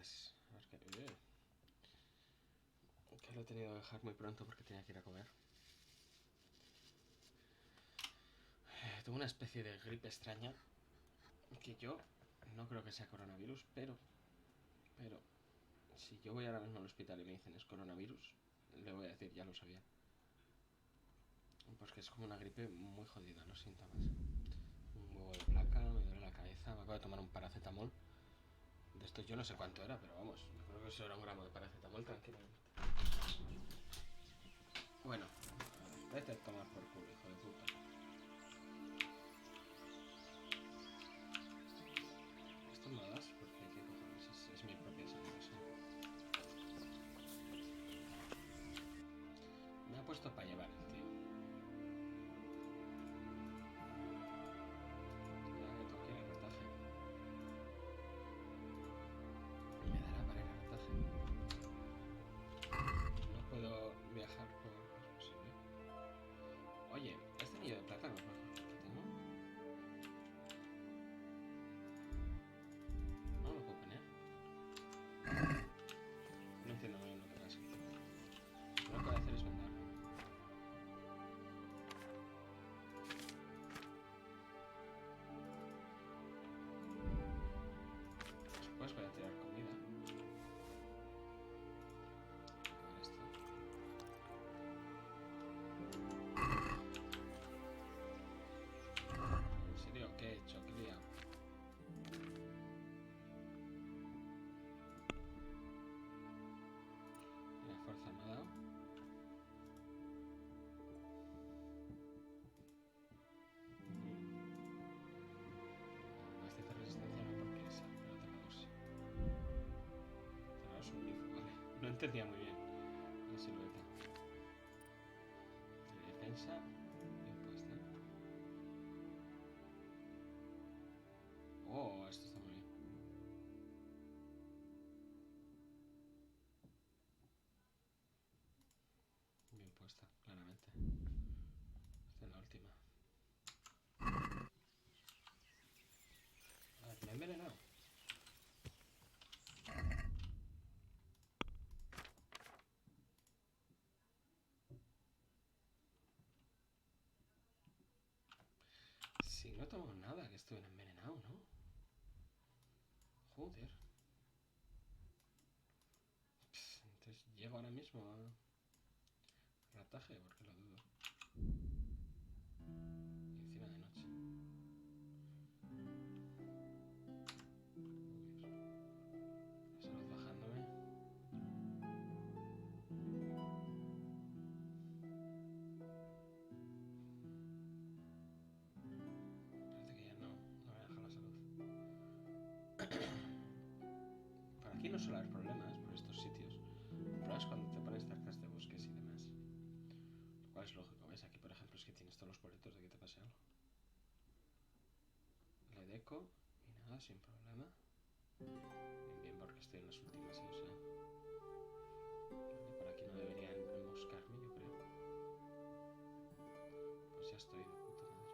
días. A ver que lo he tenido que dejar muy pronto porque tenía que ir a comer. Tengo una especie de gripe extraña que yo no creo que sea coronavirus, pero si yo voy ahora mismo al hospital y me dicen es coronavirus, le voy a decir ya lo sabía. Porque es como una gripe muy jodida, los síntomas. Un huevo de placa, me duele la cabeza, me acabo de tomar un paracetamol. De esto yo no sé cuánto era, pero vamos, yo creo que eso era un gramo de paracetamol tranquilamente. Bueno, vete a tomar por culo, hijo de puta. Esto me lo das porque qué cojones, es mi propia sangre, ¿sí? Me ha puesto para llevar el tío. Ya que toque el retaje. Me dará para ir al retaje. No puedo viajar por... ¿Es posible? Oye, este anillo de plata no es mejor que tengo. No lo puedo poner. No entiendo muy bien lo que pasa. Lo que voy a hacer es venderlo. Después voy a tirar comida. A ver esto. ¿En serio? ¿Qué he hecho? ¿Qué he liado? La fuerza me ha dado. Más de resistencia no porque esa, pero tenedor sí. Tenedor es un grifo, vale. No entendía muy bien la silueta. De defensa, bien puesta. Oh, esto está muy bien. Bien puesta, claramente. Esta es la última. A ver, me he envenenado. Si no tomo nada, que estoy envenenado, ¿no? Joder. Entonces llego ahora mismo a rataje porque lo dudo. Y encima de noche. La salud bajándome. Parece que ya no me voy a dejar la salud. Por aquí no suele haber problemas por estos sitios. El problema es cuando te pones cerca de bosques y demás. Lo cual es lógico. ¿Ves? Aquí, por ejemplo, es que tienes todos los boletos de que te pase algo. Le deco y nada, sin problema. Bien, porque estoy en las últimas, ¿eh? O sea, por aquí no deberían emboscarme, yo creo. Pues ya estoy de puta madre.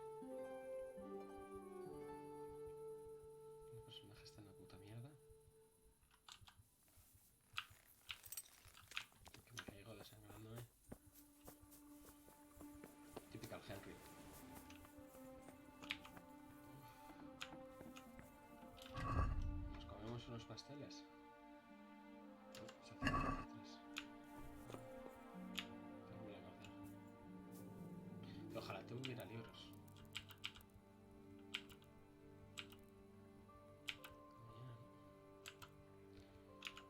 Mi personaje está en la puta mierda. Que me caigo desangrándome. Typical Henry. Nos comemos unos pasteles. Se hace 3. Tengo que acordar. Ojalá tuviera libros.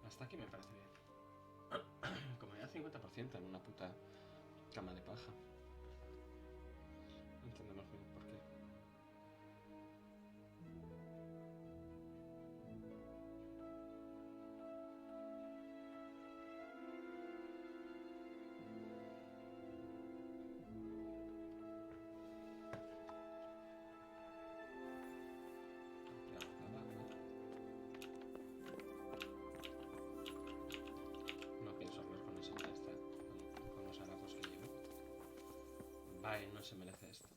Hasta aquí me parece bien. Como ya 50% en una puta cama de paja. No entendemos bien por qué. No pienso hablar con esa esta, con los harapos que llevo. Bye, no se merece esto.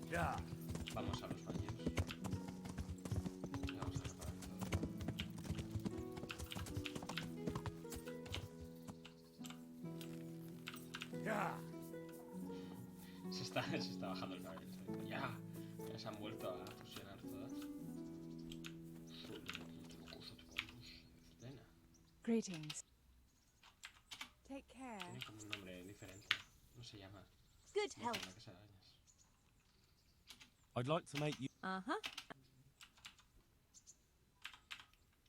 Ya. Vamos a los baños. está bajando el caballo. Ya se han vuelto a fusionar todas. Greetings. Take care. Tiene como un nombre diferente. No se llama. Good No health. sé qué arañas. I'd like to make you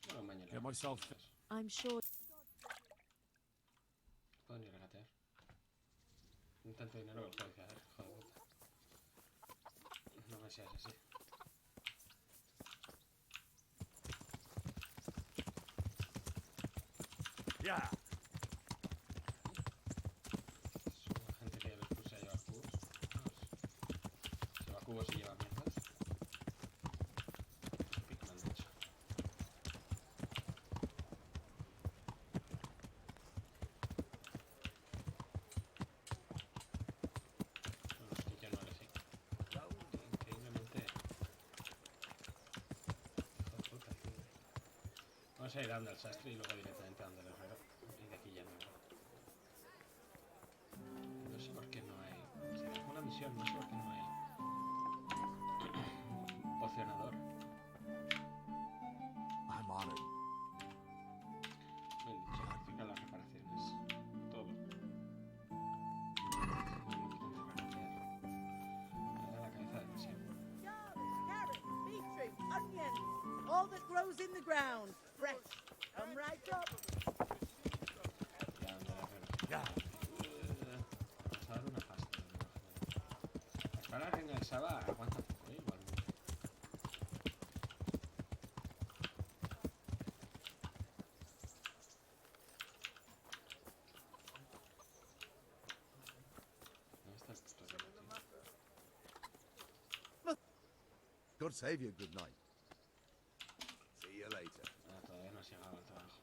Bueno, mañana. get myself. I'm sure. Puedo ni regatear. Un tanto dinero que puedo hacer, joder puta. No me seas así. Yeah. Es una gente que les puse a llevar cubos. Vamos. Lleva cubos y lleva mierdas. ¿Qué me han dicho? Bueno, es que yo no elegí. Increíblemente. Hijo de puta, tío. Vamos a ir dando al sastre y luego directamente dando al herrero. Y de aquí ya no. No sé por qué no hay. Si es una misión, no sé por qué no hay. Pocionador. I'm honored. Bien dicho, significa las reparaciones. Todo. Era la cabeza del desierto. Carrots, beetroot, onions, all that grows in the ground. Fresh. Come right up. Ya, anda el herrero. Yeah. Vamos a dar una pasta. La espada reina del Saba aguanta poco, igualmente. ¿Dónde está el puto reloj, tío? God save you, good night. See you later. Ah, todavía no has llegado al trabajo.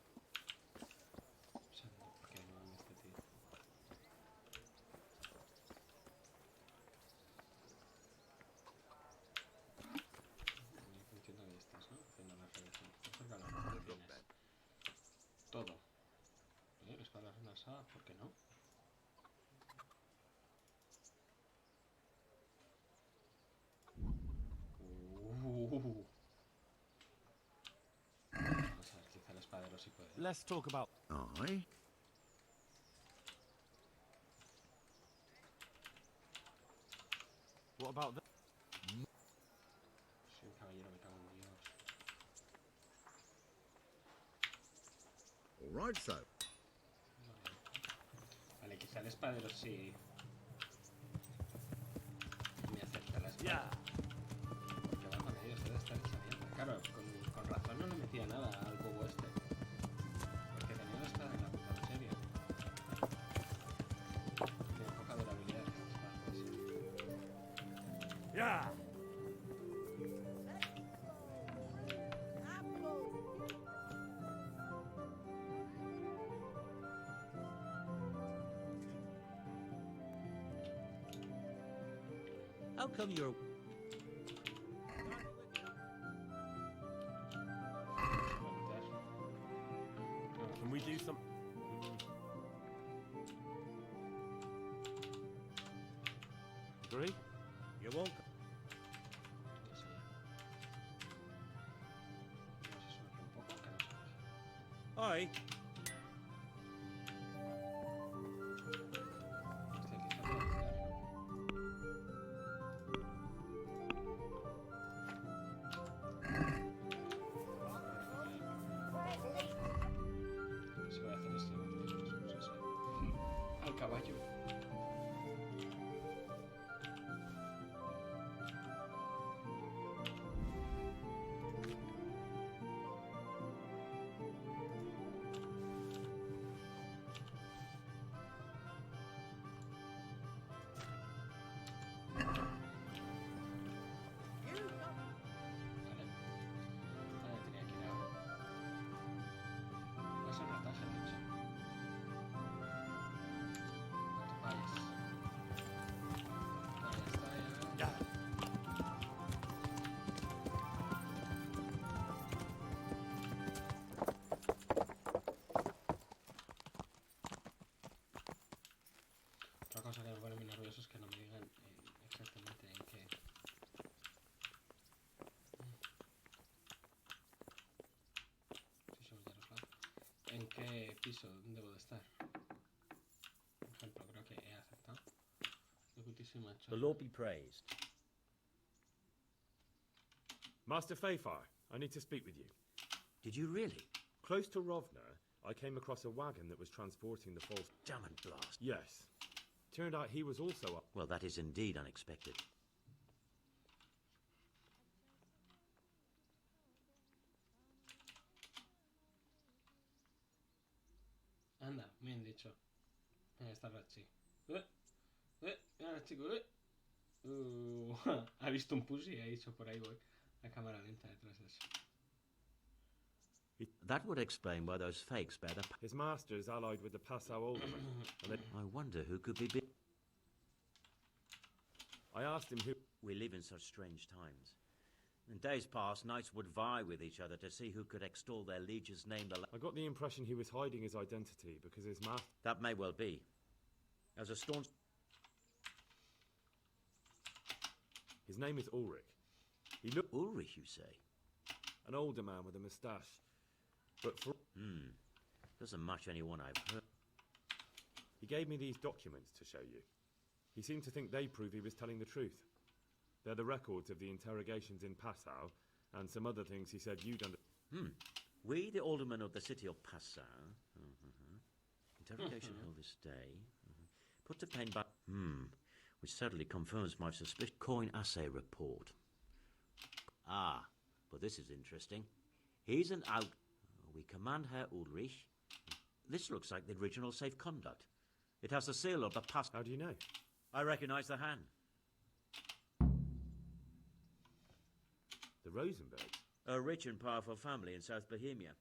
O sea, no, ¿por qué no anda este tío? Entiendo que estás, ¿no? Haciendo la revisión. Acerca de las reparaciones. Todo. La espada reina del Saba, ¿por qué no? Vamos a ver, quizá el espadero sí puede. Let's talk about. Aye. What about that? Soy un caballero, me cago en Dios. All right, so. Vale, quizá el espadero sí me acepta la espada. Yeah. Porque va con ellos, debe estar esa mierda. Claro, con razón no le metía nada al bobo este. Porque tenía la espada en la puta miseria. Tiene poca durabilidad esta espada, pues. Yeah. Apple. How come you're? Can we do some? Agree? You're welcome. Aye. Se va a hacer esto. Al caballo. piso donde debo de estar. Por ejemplo, creo que he aceptado. De putísima The chorra. Lord be praised. Master Fayfar, I need to speak with you. Did you really? Close to Rovna, I came across a wagon that was transporting the false... Damn and blast. Yes. Turned out he was also up. Well, that is indeed unexpected. Anda, bien dicho. Ahí está Rachi. Mira, chico. Ha visto un pussy y ha dicho por ahí voy. La cámara lenta detrás de eso. That would explain why those fakes bear the... His master is allied with the Passau alderman. And they... I wonder who could be... I asked him who... We live in such strange times. In days past, knights would vie with each other to see who could extol their liege's name the... I got the impression he was hiding his identity because his master... That may well be. As a staunch... His name is Ulrich. He looked... Ulrich, you say? An older man with a moustache. But for... Doesn't match anyone I've heard. He gave me these documents to show you. He seemed to think they prove he was telling the truth. They're the records of the interrogations in Passau, and some other things he said you'd under... We, the aldermen of the city of Passau... Interrogation held this day. Put to pain by... Which certainly confirms my suspicion. Coin assay report. Ah, but this is interesting. He's an out... We command Herr Ulrich. This looks like the original safe conduct. It has the seal of the past... How do you know? I recognize the hand. The Rosenbergs? A rich and powerful family in South Bohemia.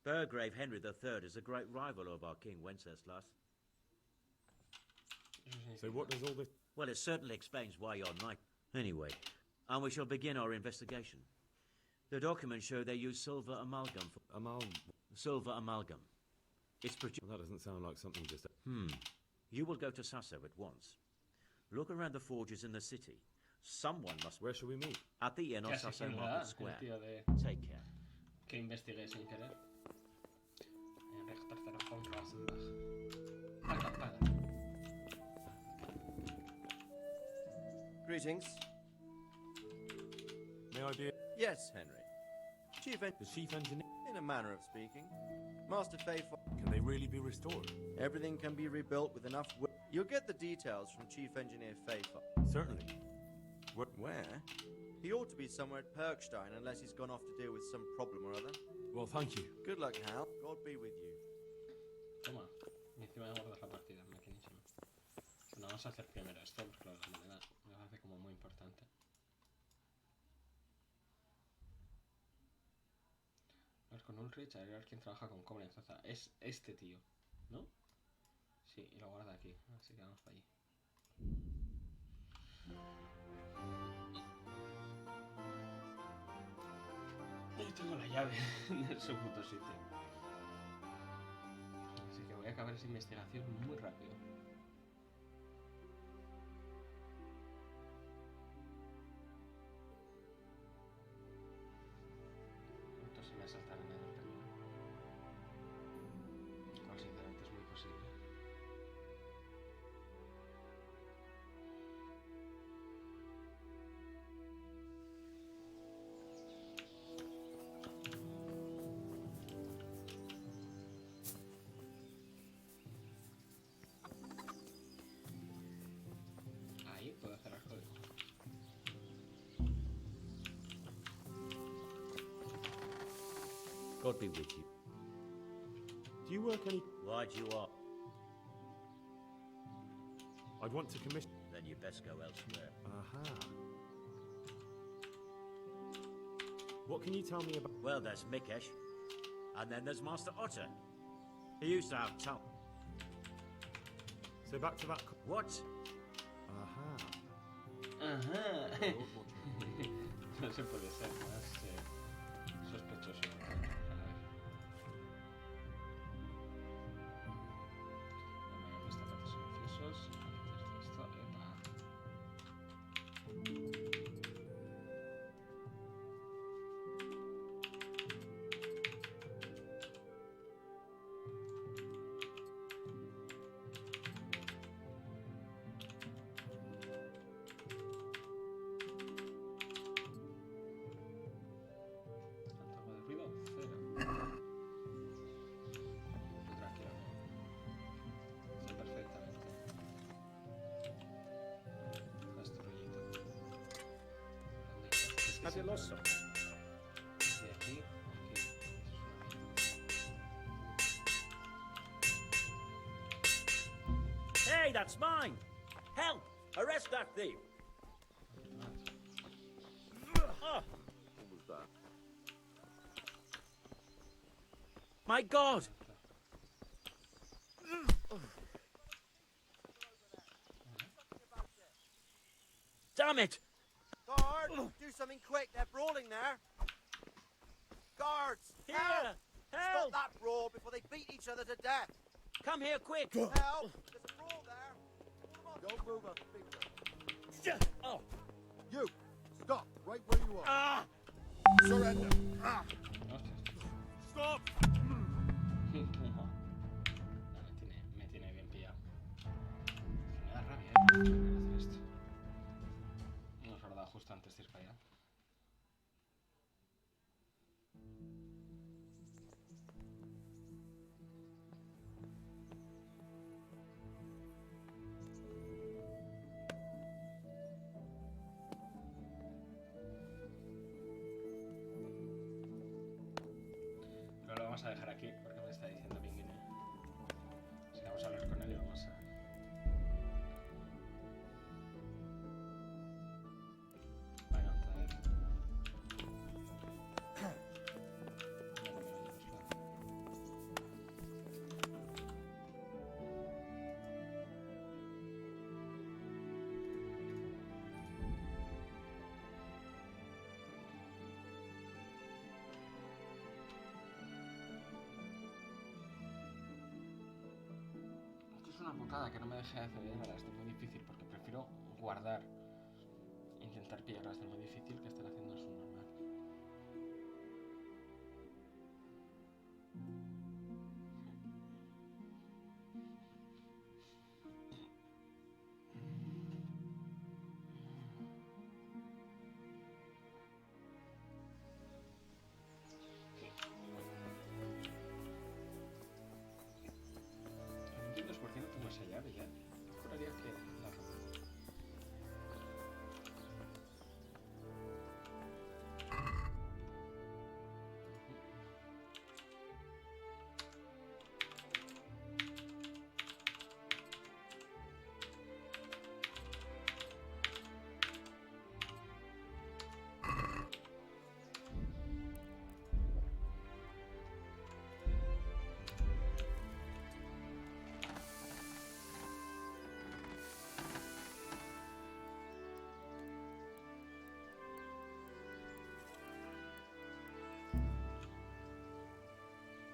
Burgrave Henry III is a great rival of our King Wenceslas. So what does all this... Well, it certainly explains why you're knight. Anyway, and we shall begin our investigation. The documents show they use silver amalgam for... Silver amalgam. It's produced... Well, that doesn't sound like something just... You will go to Sasso at once. Look around the forges in the city. Someone must... Where shall we meet? At the inn on Casi Sasso sin Market duda, Square. el tío de Take care. que investigué sin querer. Recht tercero von Rasenbach. Acampada. Greetings. May I be... Yes, Henry. Chief The chief engineer? in a manner of speaking. Master Faithful. Can they really be restored? Everything can be rebuilt with enough You'll get the details from Chief Engineer Faithful. Certainly. Where? He ought to be somewhere at Perkstein unless he's gone off to deal with some problem or other. Well, thank you. Good luck, Hal. God be with you. Toma. Y encima de guardar la partida, maquinísimo. Bueno, vamos a hacer primero esto, porque claro, la moneda me parece como muy importante. A ver, con Ulrich, a ver quién trabaja con cobre en Zaza. Es este tío, ¿no? Sí, y lo guarda aquí, así que vamos para allí. Yo tengo la llave de su puto sitio. Así que voy a acabar esa investigación muy rápido. Esto se me saltará en el terreno. Cual sinceramente es muy posible. Ahí puedo hacer el código. God be with you. Do you work any... Why'd you up? I'd want to commission... Then you best go elsewhere. Aha. What can you tell me about... Well, there's Mikesh. And then there's Master Otter. He used to have tongue. So back to that... What? Aha. Ajá. Lord watching. No se puede ser más sospechoso. A ver. Vamos a ver, silenciosos. Esto, epa. lost something. Y aquí. Hey, that's mine! Help! Arrest that thief! Oh, What was that? my God! Damn it! Guard, do something quick. They're brawling there. Guards, Here! help! Stop Help! that brawl before they beat each other to death. Come here, quick! Help! There's a brawl there. Don't move a finger. Oh! You! Stop right where you are. Ah! Surrender! Ah! Hostias. Stop! No, me tiene bien pillado. Me da rabia, hacer esto. Hemos guardado justo antes de ir para allá. Pero lo vamos a dejar aquí porque me está diciendo viene. Así que vamos a hablar con él y vamos a... Bueno, está bien. Esto es una putada que no me deje acceder a las de muy difícil porque prefiero guardar e intentar pillar las de muy difícil que estar haciendo su normal. No entiendo por qué no tengo esa llave ya. Juraría que la robo.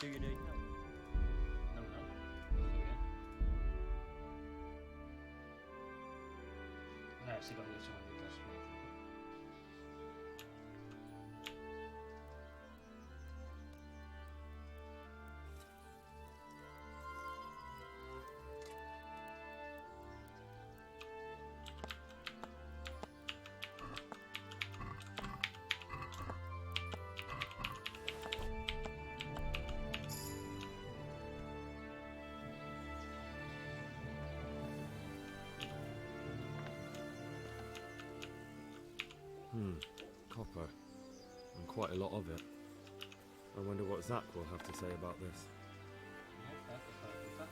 Do you need help? No, no. Estoy bien. A ver si con 10 segunditos me hace. Copper. And quite a lot of it. I wonder what Zach will have to say about this. Hijo de puta.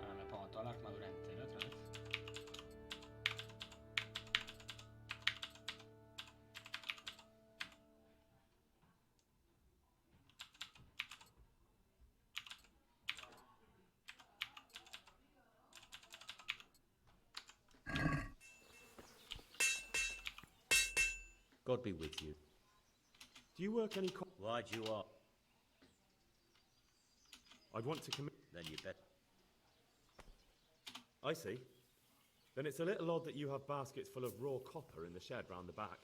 Ahora me pongo toda la armadura entera otra vez. God be with you. Do you work any Why'd you up? I'd want to commit... Then you bet. I see. Then it's a little odd that you have baskets full of raw copper in the shed round the back.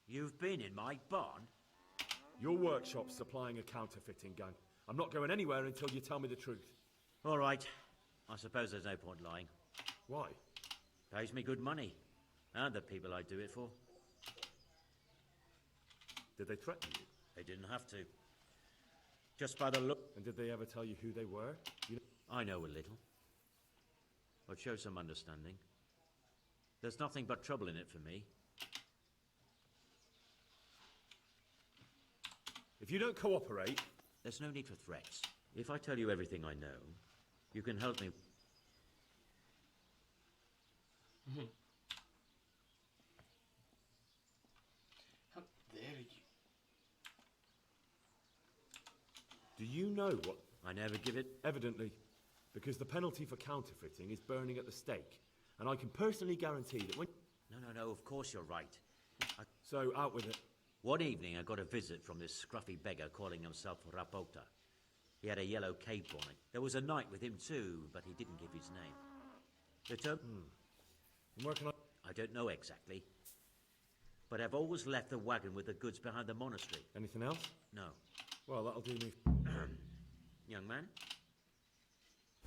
You've been in my barn? Your workshop's supplying a counterfeiting gang. I'm not going anywhere until you tell me the truth. All right. I suppose there's no point lying. Why? Pays me good money. And the people I do it for. Did they threaten you? They didn't have to. Just by the look. And did they ever tell you who they were? You know, I know a little. I'll show some understanding. There's nothing but trouble in it for me. if you don't cooperate... There's no need for threats. If I tell you everything I know, you can help me. How dare you? Do you know what... I never give it. Evidently, because the penalty for counterfeiting is burning at the stake. And I can personally guarantee that when... No, of course you're right. So, out with it. One evening I got a visit from this scruffy beggar calling himself Rapota. He had a yellow cape on it. There was a knight with him too, but he didn't give his name. The term... And where can I... I don't know exactly. But I've always left the wagon with the goods behind the monastery. Anything else? No. Well, that'll do me. Young man,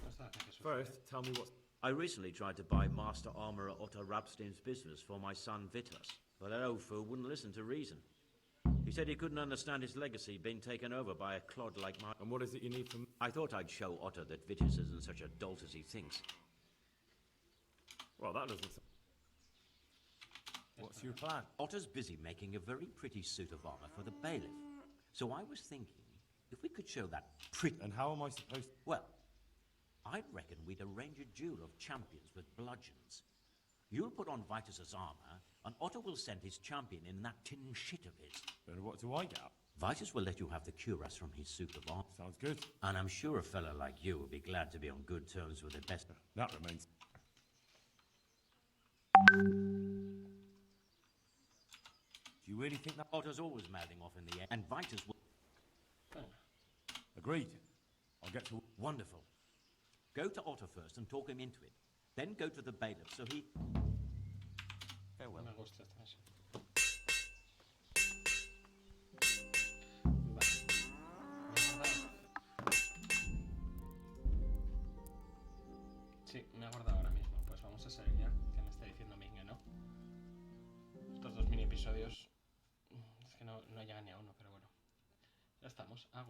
What's that? First, tell me what's... I recently tried to buy Master Armourer Otto Rabstein's business for my son Vitus, but that old fool wouldn't listen to reason. He said he couldn't understand his legacy being taken over by a clod like mine. And what is it you need from... I thought I'd show Otto that Vitus isn't such a dolt as he thinks. Well, that doesn't... What's your plan? Otto's busy making a very pretty suit of armour for the bailiff. So I was thinking, if we could show that pretty... And how am I supposed to... Well, I'd reckon we'd arrange a duel of champions with bludgeons. You'll put on Vitus's armour, and Otto will send his champion in that tin shit of his. And what do I get? Vitus will let you have the cuirass from his suit of armour. Sounds good. And I'm sure a fella like you will be glad to be on good terms with the best. That remains... Do you really think that... Otto's always mouthing off in the air, and Vitus will... Agreed. I'll get to... Wonderful. Go to Otto first and talk him into it. Then go to the bailiff so he... Farewell. Me gusta esta versión. Vale. Sí, me he acordado ahora mismo. Pues vamos a seguir ya, que me está diciendo Ming que no. Estos 2 mini episodios es que no llegan ni a uno, pero bueno. Ya estamos. Hago.